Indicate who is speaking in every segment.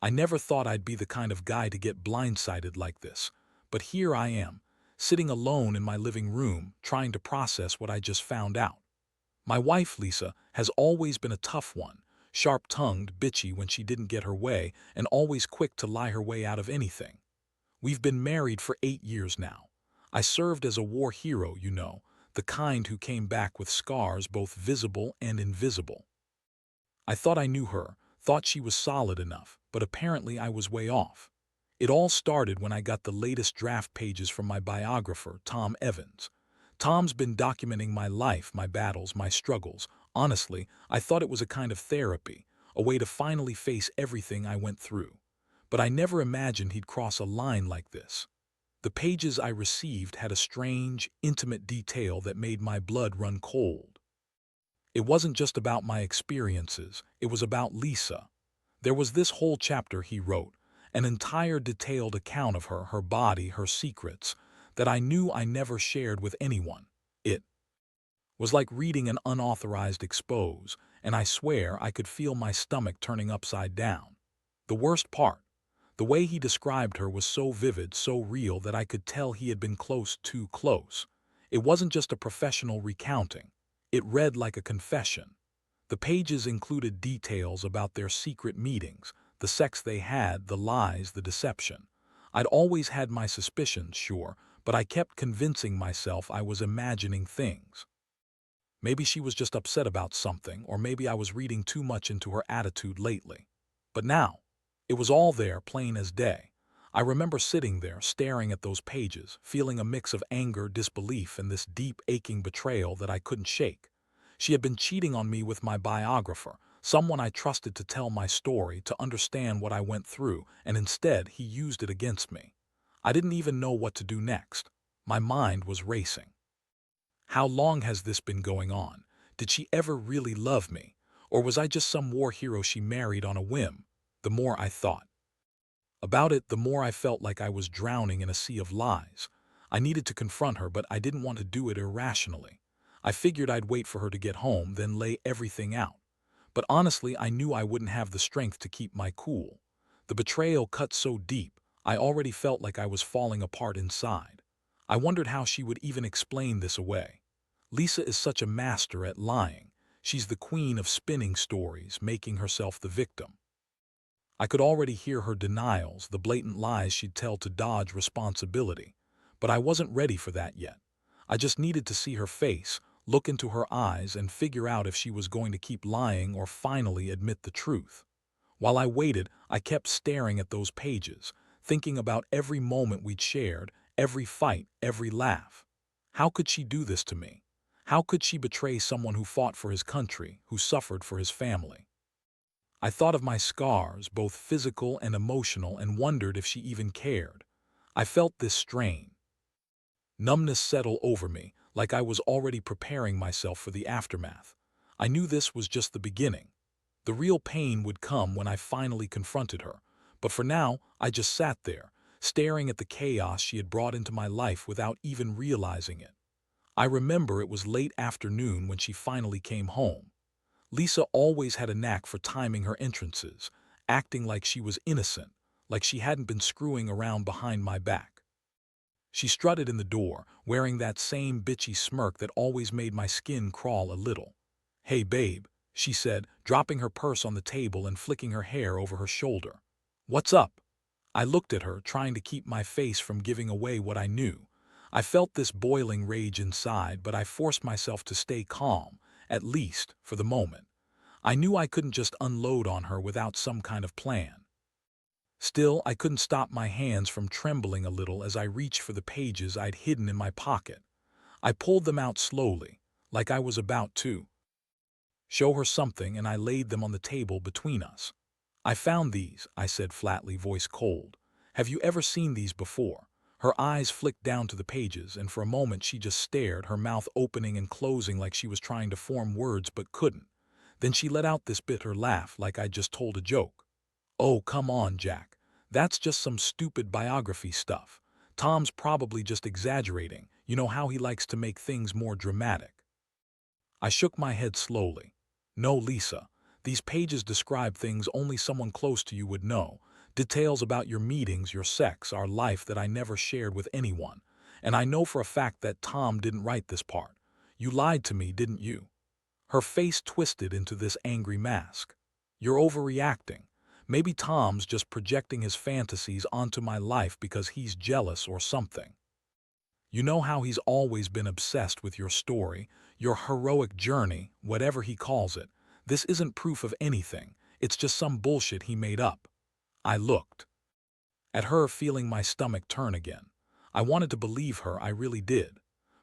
Speaker 1: I never thought I'd be the kind of guy to get blindsided like this, but here I am, sitting alone in my living room, trying to process what I just found out. My wife, Lisa, has always been a tough one, sharp-tongued, bitchy when she didn't get her way, and always quick to lie her way out of anything. We've been married for 8 years now. I served as a war hero, the kind who came back with scars both visible and invisible. I thought I knew her, thought she was solid enough, but apparently I was way off. It all started when I got the latest draft pages from my biographer, Tom Evans. Tom's been documenting my life, my battles, my struggles. Honestly, I thought it was a kind of therapy, a way to finally face everything I went through. But I never imagined he'd cross a line like this. The pages I received had a strange, intimate detail that made my blood run cold. It wasn't just about my experiences, it was about Lisa. There was this whole chapter he wrote, an entire detailed account of her, her body, her secrets, that I knew I never shared with anyone. It was like reading an unauthorized expose, and I swear I could feel my stomach turning upside down. The worst part, the way he described her was so vivid, so real that I could tell he had been close, too close. It wasn't just a professional recounting. It read like a confession. The pages included details about their secret meetings, the sex they had, the lies, the deception. I'd always had my suspicions, sure, but I kept convincing myself I was imagining things. Maybe she was just upset about something, or maybe I was reading too much into her attitude lately. But now, it was all there, plain as day. I remember sitting there, staring at those pages, feeling a mix of anger, disbelief, and this deep, aching betrayal that I couldn't shake. She had been cheating on me with my biographer, someone I trusted to tell my story, to understand what I went through, and instead he used it against me. I didn't even know what to do next. My mind was racing. How long has this been going on? Did she ever really love me? Or was I just some war hero she married on a whim? The more I thought about it, the more I felt like I was drowning in a sea of lies. I needed to confront her, but I didn't want to do it irrationally. I figured I'd wait for her to get home, then lay everything out. But honestly, I knew I wouldn't have the strength to keep my cool. The betrayal cut so deep, I already felt like I was falling apart inside. I wondered how she would even explain this away. Lisa is such a master at lying. She's the queen of spinning stories, making herself the victim. I could already hear her denials, the blatant lies she'd tell to dodge responsibility. But I wasn't ready for that yet. I just needed to see her face, look into her eyes, and figure out if she was going to keep lying or finally admit the truth. While I waited, I kept staring at those pages, thinking about every moment we'd shared, every fight, every laugh. How could she do this to me? How could she betray someone who fought for his country, who suffered for his family? I thought of my scars, both physical and emotional, and wondered if she even cared. I felt this strain. Numbness settle over me, like I was already preparing myself for the aftermath. I knew this was just the beginning. The real pain would come when I finally confronted her. But for now, I just sat there, staring at the chaos she had brought into my life without even realizing it. I remember it was late afternoon when she finally came home. Lisa always had a knack for timing her entrances, acting like she was innocent, like she hadn't been screwing around behind my back. She strutted in the door, wearing that same bitchy smirk that always made my skin crawl a little. "Hey, babe," she said, dropping her purse on the table and flicking her hair over her shoulder. "What's up?" I looked at her, trying to keep my face from giving away what I knew. I felt this boiling rage inside, but I forced myself to stay calm, at least for the moment. I knew I couldn't just unload on her without some kind of plan. Still, I couldn't stop my hands from trembling a little as I reached for the pages I'd hidden in my pocket. I pulled them out slowly, like I was about to show her something, and I laid them on the table between us. "I found these," I said flatly, voice cold. "Have you ever seen these before?" Her eyes flicked down to the pages, and for a moment she just stared, her mouth opening and closing like she was trying to form words but couldn't. Then she let out this bitter laugh, like I'd just told a joke. "Oh, come on, Jack. That's just some stupid biography stuff. Tom's probably just exaggerating. You know how he likes to make things more dramatic." I shook my head slowly. "No, Lisa. These pages describe things only someone close to you would know. Details about your meetings, your sex, our life that I never shared with anyone. And I know for a fact that Tom didn't write this part. You lied to me, didn't you? Her face twisted into this angry mask. You're overreacting. Maybe Tom's just projecting his fantasies onto my life because he's jealous or something. You know how he's always been obsessed with your story, your heroic journey, whatever he calls it. This isn't proof of anything. It's just some bullshit he made up. I looked at her, feeling my stomach turn again. I wanted to believe her, I really did.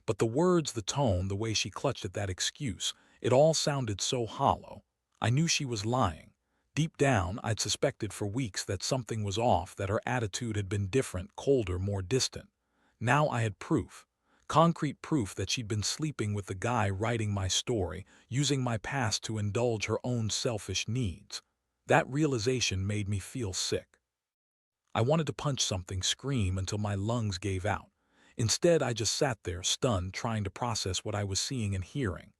Speaker 1: But the words, the tone, the way she clutched at that excuse, it all sounded so hollow. I knew she was lying. Deep down, I'd suspected for weeks that something was off, that her attitude had been different, colder, more distant. Now I had proof. Concrete proof that she'd been sleeping with the guy writing my story, using my past to indulge her own selfish needs. That realization made me feel sick. I wanted to punch something, scream until my lungs gave out. Instead, I just sat there, stunned, trying to process what I was seeing and hearing.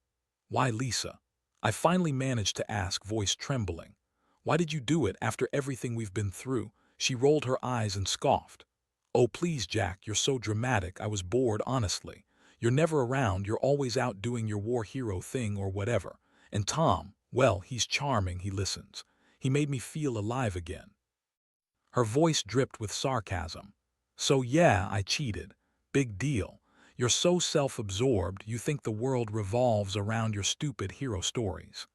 Speaker 1: Why, Lisa? I finally managed to ask, voice trembling. Why did you do it after everything we've been through? She rolled her eyes and scoffed. Oh, please, Jack, you're so dramatic. I was bored, honestly. You're never around. You're always out doing your war hero thing or whatever. And Tom, well, he's charming. He listens. He made me feel alive again. Her voice dripped with sarcasm. So yeah, I cheated. Big deal. You're so self-absorbed, you think the world revolves around your stupid hero stories.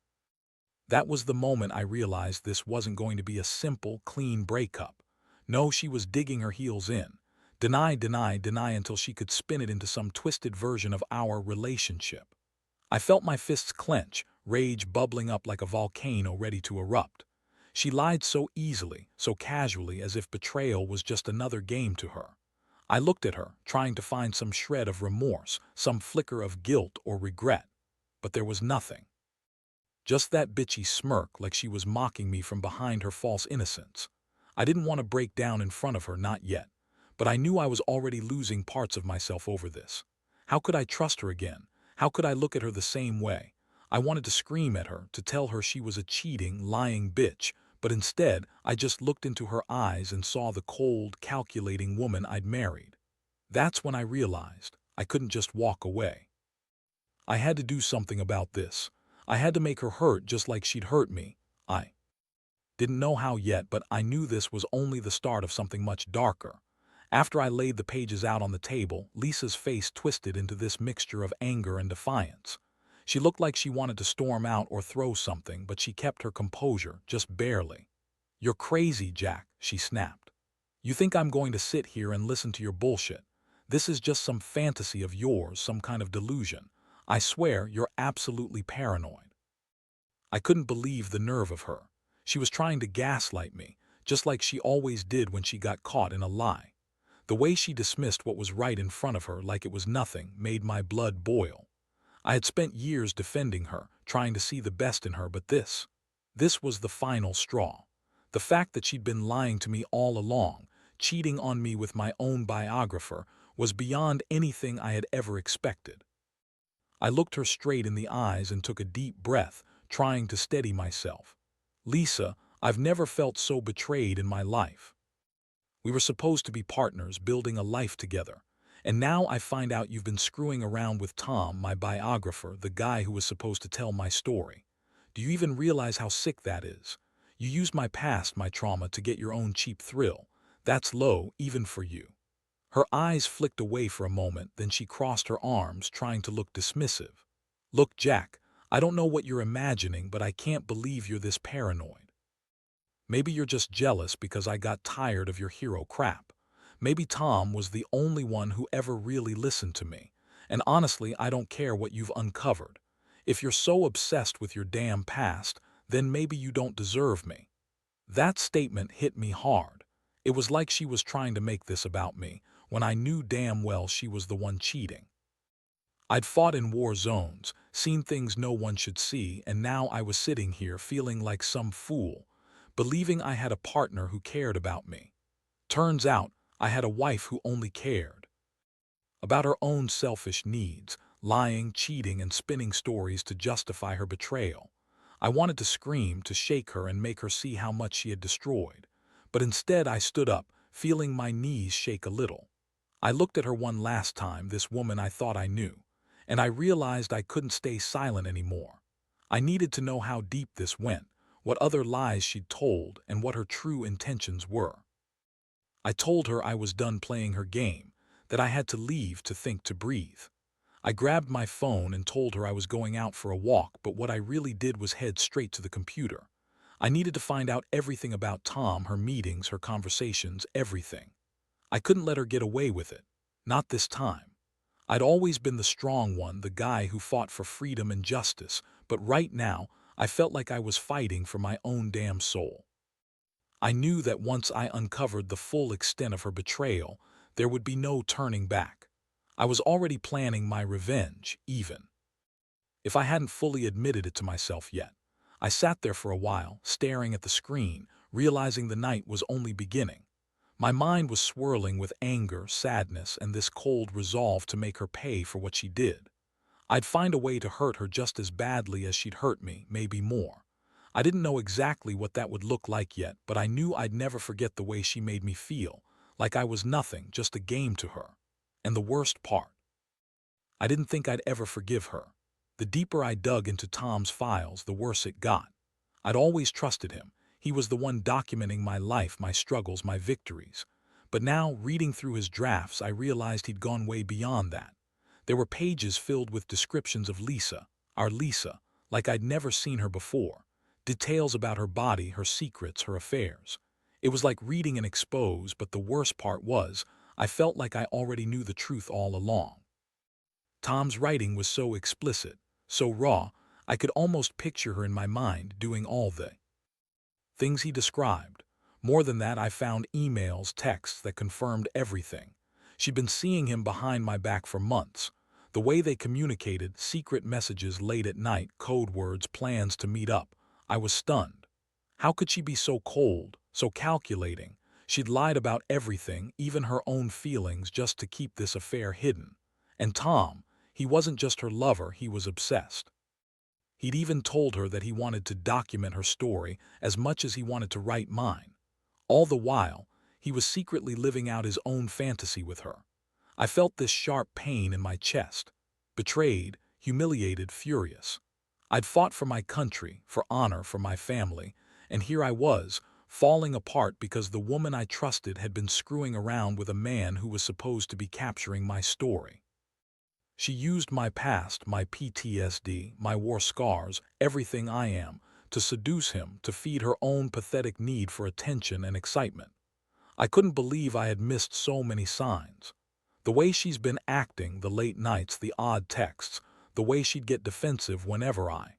Speaker 1: That was the moment I realized this wasn't going to be a simple, clean breakup. No, she was digging her heels in. Deny, deny, deny until she could spin it into some twisted version of our relationship. I felt my fists clench, rage bubbling up like a volcano ready to erupt. She lied so easily, so casually, as if betrayal was just another game to her. I looked at her, trying to find some shred of remorse, some flicker of guilt or regret. But there was nothing. Just that bitchy smirk, like she was mocking me from behind her false innocence. I didn't want to break down in front of her, not yet. But I knew I was already losing parts of myself over this. How could I trust her again? How could I look at her the same way? I wanted to scream at her, to tell her she was a cheating, lying bitch, but instead I just looked into her eyes and saw the cold, calculating woman I'd married. That's when I realized I couldn't just walk away. I had to do something about this. I had to make her hurt just like she'd hurt me. I didn't know how yet, but I knew this was only the start of something much darker. After I laid the pages out on the table, Lisa's face twisted into this mixture of anger and defiance. She looked like she wanted to storm out or throw something, but she kept her composure, just barely. You're crazy, Jack, she snapped. You think I'm going to sit here and listen to your bullshit? This is just some fantasy of yours, some kind of delusion. I swear you're absolutely paranoid. I couldn't believe the nerve of her. She was trying to gaslight me, just like she always did when she got caught in a lie. The way she dismissed what was right in front of her like it was nothing made my blood boil. I had spent years defending her, trying to see the best in her, but this was the final straw. The fact that she'd been lying to me all along, cheating on me with my own biographer, was beyond anything I had ever expected. I looked her straight in the eyes and took a deep breath, trying to steady myself. Lisa, I've never felt so betrayed in my life. We were supposed to be partners, building a life together. And now I find out you've been screwing around with Tom, my biographer, the guy who was supposed to tell my story. Do you even realize how sick that is? You used my past, my trauma, to get your own cheap thrill. That's low, even for you. Her eyes flicked away for a moment, then she crossed her arms, trying to look dismissive. Look, Jack, I don't know what you're imagining, but I can't believe you're this paranoid. Maybe you're just jealous because I got tired of your hero crap. Maybe Tom was the only one who ever really listened to me. And honestly, I don't care what you've uncovered. If you're so obsessed with your damn past, then maybe you don't deserve me. That statement hit me hard. It was like she was trying to make this about me, when I knew damn well she was the one cheating. I'd fought in war zones, seen things no one should see, and now I was sitting here feeling like some fool, believing I had a partner who cared about me. Turns out, I had a wife who only cared about her own selfish needs, lying, cheating, and spinning stories to justify her betrayal. I wanted to scream, to shake her and make her see how much she had destroyed. But instead I stood up, feeling my knees shake a little. I looked at her one last time, this woman I thought I knew, and I realized I couldn't stay silent anymore. I needed to know how deep this went, what other lies she'd told, and what her true intentions were. I told her I was done playing her game, that I had to leave, to think, to breathe. I grabbed my phone and told her I was going out for a walk, but what I really did was head straight to the computer. I needed to find out everything about Tom, her meetings, her conversations, everything. I couldn't let her get away with it. Not this time. I'd always been the strong one, the guy who fought for freedom and justice, but right now, I felt like I was fighting for my own damn soul. I knew that once I uncovered the full extent of her betrayal, there would be no turning back. I was already planning my revenge, even if I hadn't fully admitted it to myself yet. I sat there for a while, staring at the screen, realizing the night was only beginning. My mind was swirling with anger, sadness, and this cold resolve to make her pay for what she did. I'd find a way to hurt her just as badly as she'd hurt me, maybe more. I didn't know exactly what that would look like yet, but I knew I'd never forget the way she made me feel, like I was nothing, just a game to her. And the worst part, I didn't think I'd ever forgive her. The deeper I dug into Tom's files, the worse it got. I'd always trusted him. He was the one documenting my life, my struggles, my victories. But now, reading through his drafts, I realized he'd gone way beyond that. There were pages filled with descriptions of Lisa, our Lisa, like I'd never seen her before. Details about her body, her secrets, her affairs. It was like reading an expose, but the worst part was, I felt like I already knew the truth all along. Tom's writing was so explicit, so raw, I could almost picture her in my mind doing all the things he described. More than that, I found emails, texts that confirmed everything. She'd been seeing him behind my back for months. The way they communicated, secret messages late at night, code words, plans to meet up. I was stunned. How could she be so cold, so calculating? She'd lied about everything, even her own feelings, just to keep this affair hidden. And Tom, he wasn't just her lover, he was obsessed. He'd even told her that he wanted to document her story as much as he wanted to write mine. All the while, he was secretly living out his own fantasy with her. I felt this sharp pain in my chest. Betrayed, humiliated, furious. I'd fought for my country, for honor, for my family, and here I was, falling apart because the woman I trusted had been screwing around with a man who was supposed to be capturing my story. She used my past, my PTSD, my war scars, everything I am, to seduce him, to feed her own pathetic need for attention and excitement. I couldn't believe I had missed so many signs. The way she's been acting, the late nights, the odd texts, the way she'd get defensive whenever I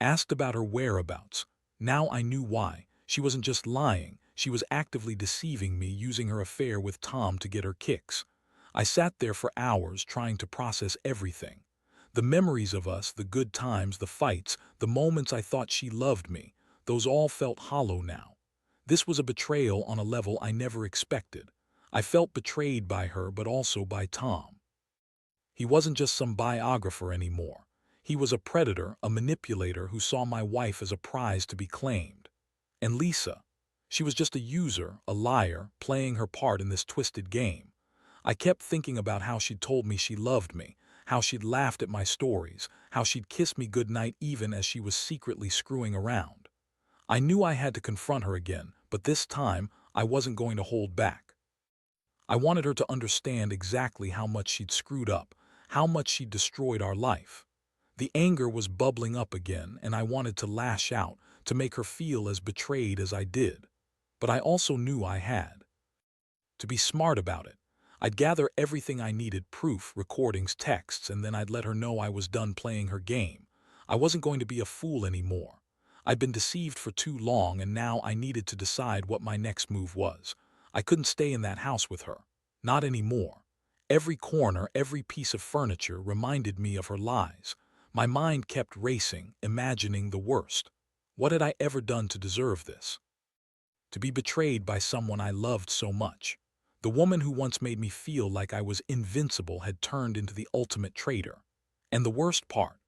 Speaker 1: asked about her whereabouts. Now I knew why. She wasn't just lying, she was actively deceiving me, using her affair with Tom to get her kicks. I sat there for hours trying to process everything. The memories of us, the good times, the fights, the moments I thought she loved me, those all felt hollow now. This was a betrayal on a level I never expected. I felt betrayed by her, but also by Tom. He wasn't just some biographer anymore. He was a predator, a manipulator who saw my wife as a prize to be claimed. And Lisa, she was just a user, a liar, playing her part in this twisted game. I kept thinking about how she'd told me she loved me, how she'd laughed at my stories, how she'd kissed me goodnight even as she was secretly screwing around. I knew I had to confront her again, but this time I wasn't going to hold back. I wanted her to understand exactly how much she'd screwed up, how much she'd destroyed our life. The anger was bubbling up again, and I wanted to lash out, to make her feel as betrayed as I did. But I also knew I had to be smart about it. I'd gather everything I needed, proof, recordings, texts, and then I'd let her know I was done playing her game. I wasn't going to be a fool anymore. I'd been deceived for too long, and now I needed to decide what my next move was. I couldn't stay in that house with her. Not anymore. Every corner, every piece of furniture reminded me of her lies. My mind kept racing, imagining the worst. What had I ever done to deserve this? To be betrayed by someone I loved so much. The woman who once made me feel like I was invincible had turned into the ultimate traitor. And the worst part,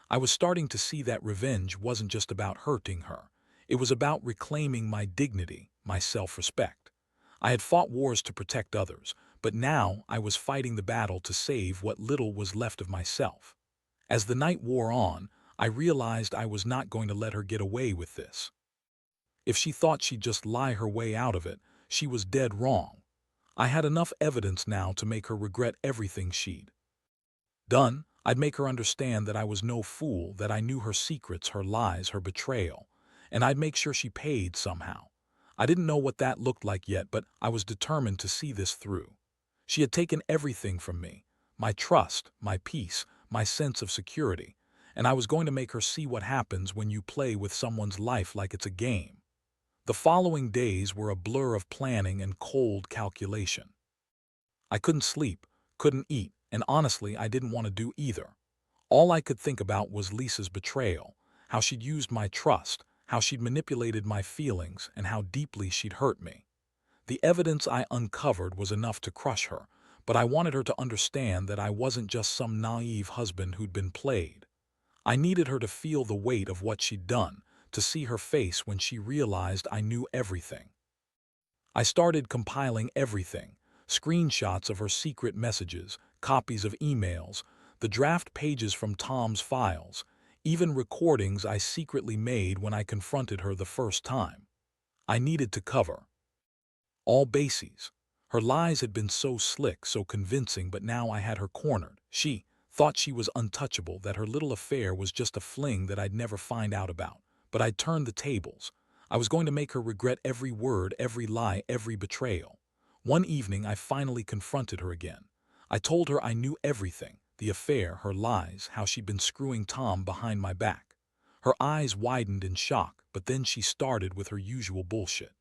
Speaker 1: I was starting to see that revenge wasn't just about hurting her. It was about reclaiming my dignity, my self-respect. I had fought wars to protect others, but now I was fighting the battle to save what little was left of myself. As the night wore on, I realized I was not going to let her get away with this. If she thought she'd just lie her way out of it, she was dead wrong. I had enough evidence now to make her regret everything she'd done. I'd make her understand that I was no fool, that I knew her secrets, her lies, her betrayal, and I'd make sure she paid somehow. I didn't know what that looked like yet, but I was determined to see this through. She had taken everything from me, my trust, my peace, my sense of security, and I was going to make her see what happens when you play with someone's life like it's a game. The following days were a blur of planning and cold calculation. I couldn't sleep, couldn't eat, and honestly, I didn't want to do either. All I could think about was Lisa's betrayal, how she'd used my trust, how she'd manipulated my feelings, and how deeply she'd hurt me. The evidence I uncovered was enough to crush her, but I wanted her to understand that I wasn't just some naive husband who'd been played. I needed her to feel the weight of what she'd done, to see her face when she realized I knew everything. I started compiling everything: screenshots of her secret messages, copies of emails, the draft pages from Tom's files, even recordings I secretly made when I confronted her the first time. I needed to cover all bases. Her lies had been so slick, so convincing, but now I had her cornered. She thought she was untouchable, that her little affair was just a fling that I'd never find out about. But I'd turned the tables. I was going to make her regret every word, every lie, every betrayal. One evening, I finally confronted her again. I told her I knew everything: the affair, her lies, how she'd been screwing Tom behind my back. Her eyes widened in shock, but then she started with her usual bullshit.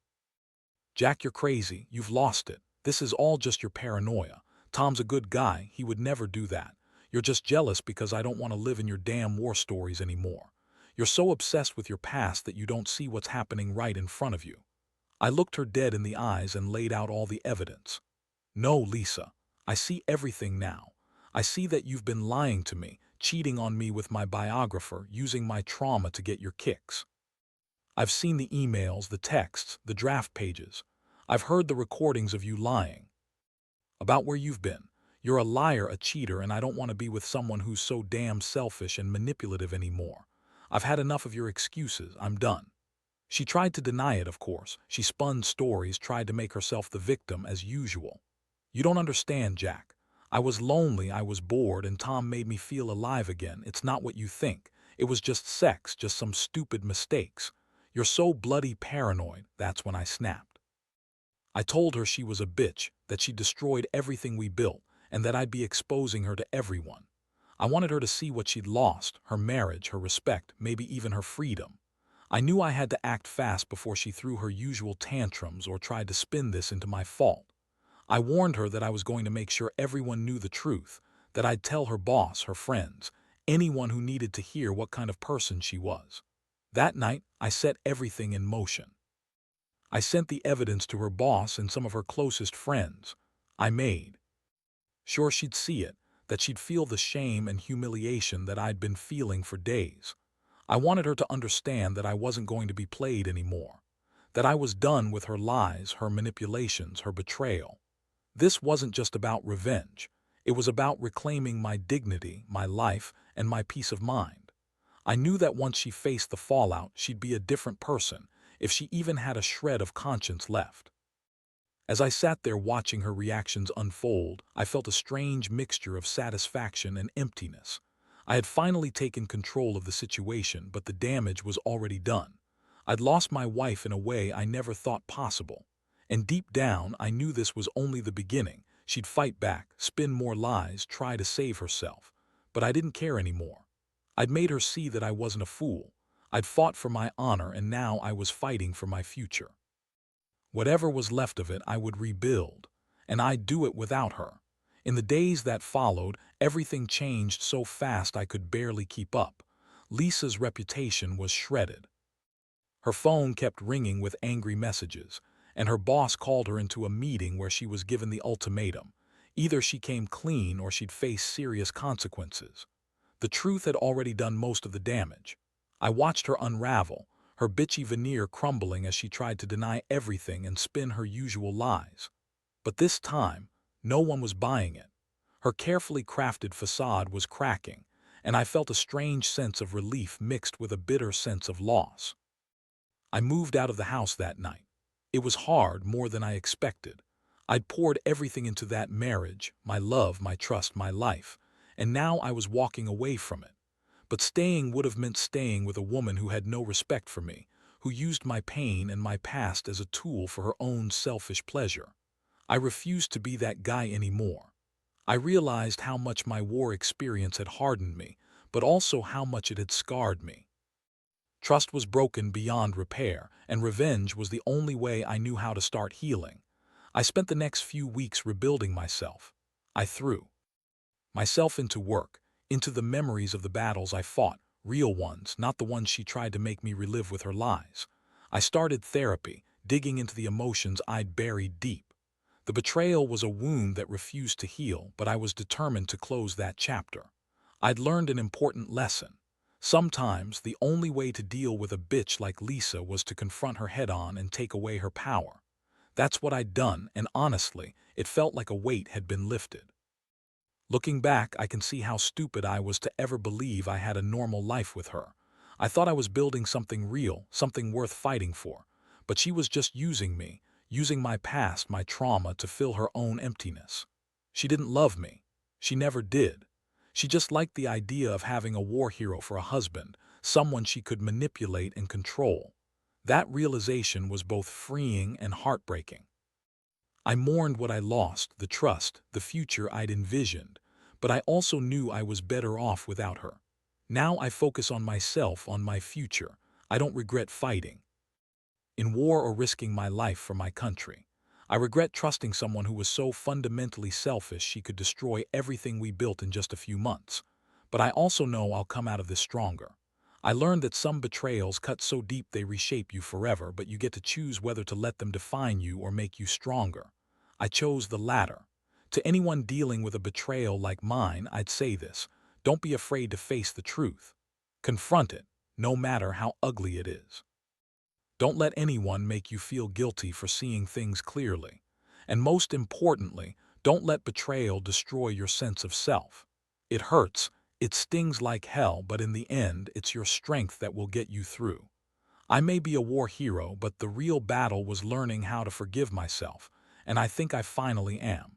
Speaker 1: "Jack, you're crazy. You've lost it. This is all just your paranoia. Tom's a good guy. He would never do that. You're just jealous because I don't want to live in your damn war stories anymore. You're so obsessed with your past that you don't see what's happening right in front of you." I looked her dead in the eyes and laid out all the evidence. "No, Lisa. I see everything now. I see that you've been lying to me, cheating on me with my biographer, using my trauma to get your kicks. I've seen the emails, the texts, the draft pages. I've heard the recordings of you lying about where you've been. You're a liar, a cheater, and I don't want to be with someone who's so damn selfish and manipulative anymore. I've had enough of your excuses. I'm done." She tried to deny it, of course. She spun stories, tried to make herself the victim as usual. "You don't understand, Jack. I was lonely, I was bored, and Tom made me feel alive again. It's not what you think. It was just sex, just some stupid mistakes. You're so bloody paranoid." That's when I snapped. I told her she was a bitch, that she destroyed everything we built, and that I'd be exposing her to everyone. I wanted her to see what she'd lost: her marriage, her respect, maybe even her freedom. I knew I had to act fast before she threw her usual tantrums or tried to spin this into my fault. I warned her that I was going to make sure everyone knew the truth, that I'd tell her boss, her friends, anyone who needed to hear what kind of person she was. That night, I set everything in motion. I sent the evidence to her boss and some of her closest friends. I made sure she'd see it, that she'd feel the shame and humiliation that I'd been feeling for days. I wanted her to understand that I wasn't going to be played anymore, that I was done with her lies, her manipulations, her betrayal. This wasn't just about revenge. It was about reclaiming my dignity, my life, and my peace of mind. I knew that once she faced the fallout, she'd be a different person, if she even had a shred of conscience left. As I sat there watching her reactions unfold, I felt a strange mixture of satisfaction and emptiness. I had finally taken control of the situation, but the damage was already done. I'd lost my wife in a way I never thought possible. And deep down, I knew this was only the beginning. She'd fight back, spin more lies, try to save herself. But I didn't care anymore. I'd made her see that I wasn't a fool. I'd fought for my honor, and now I was fighting for my future. Whatever was left of it, I would rebuild, and I'd do it without her. In the days that followed, everything changed so fast I could barely keep up. Lisa's reputation was shredded. Her phone kept ringing with angry messages, and her boss called her into a meeting where she was given the ultimatum: either she came clean or she'd face serious consequences. The truth had already done most of the damage. I watched her unravel, her bitchy veneer crumbling as she tried to deny everything and spin her usual lies. But this time, no one was buying it. Her carefully crafted facade was cracking, and I felt a strange sense of relief mixed with a bitter sense of loss. I moved out of the house that night. It was hard, more than I expected. I'd poured everything into that marriage, my love, my trust, my life, and now I was walking away from it. But staying would have meant staying with a woman who had no respect for me, who used my pain and my past as a tool for her own selfish pleasure. I refused to be that guy anymore. I realized how much my war experience had hardened me, but also how much it had scarred me. Trust was broken beyond repair, and revenge was the only way I knew how to start healing. I spent the next few weeks rebuilding myself. I threw myself into work, into the memories of the battles I fought, real ones, not the ones she tried to make me relive with her lies. I started therapy, digging into the emotions I'd buried deep. The betrayal was a wound that refused to heal, but I was determined to close that chapter. I'd learned an important lesson. Sometimes the only way to deal with a bitch like Lisa was to confront her head-on and take away her power. That's what I'd done, and honestly, it felt like a weight had been lifted. Looking back, I can see how stupid I was to ever believe I had a normal life with her. I thought I was building something real, something worth fighting for. But she was just using me, using my past, my trauma, to fill her own emptiness. She didn't love me. She never did. She just liked the idea of having a war hero for a husband, someone she could manipulate and control. That realization was both freeing and heartbreaking. I mourned what I lost, the trust, the future I'd envisioned, but I also knew I was better off without her. Now I focus on myself, on my future. I don't regret fighting in war or risking my life for my country. I regret trusting someone who was so fundamentally selfish she could destroy everything we built in just a few months. But I also know I'll come out of this stronger. I learned that some betrayals cut so deep they reshape you forever, but you get to choose whether to let them define you or make you stronger. I chose the latter. To anyone dealing with a betrayal like mine, I'd say this: don't be afraid to face the truth. Confront it, no matter how ugly it is. Don't let anyone make you feel guilty for seeing things clearly. And most importantly, don't let betrayal destroy your sense of self. It hurts, it stings like hell, but in the end, it's your strength that will get you through. I may be a war hero, but the real battle was learning how to forgive myself, and I think I finally am.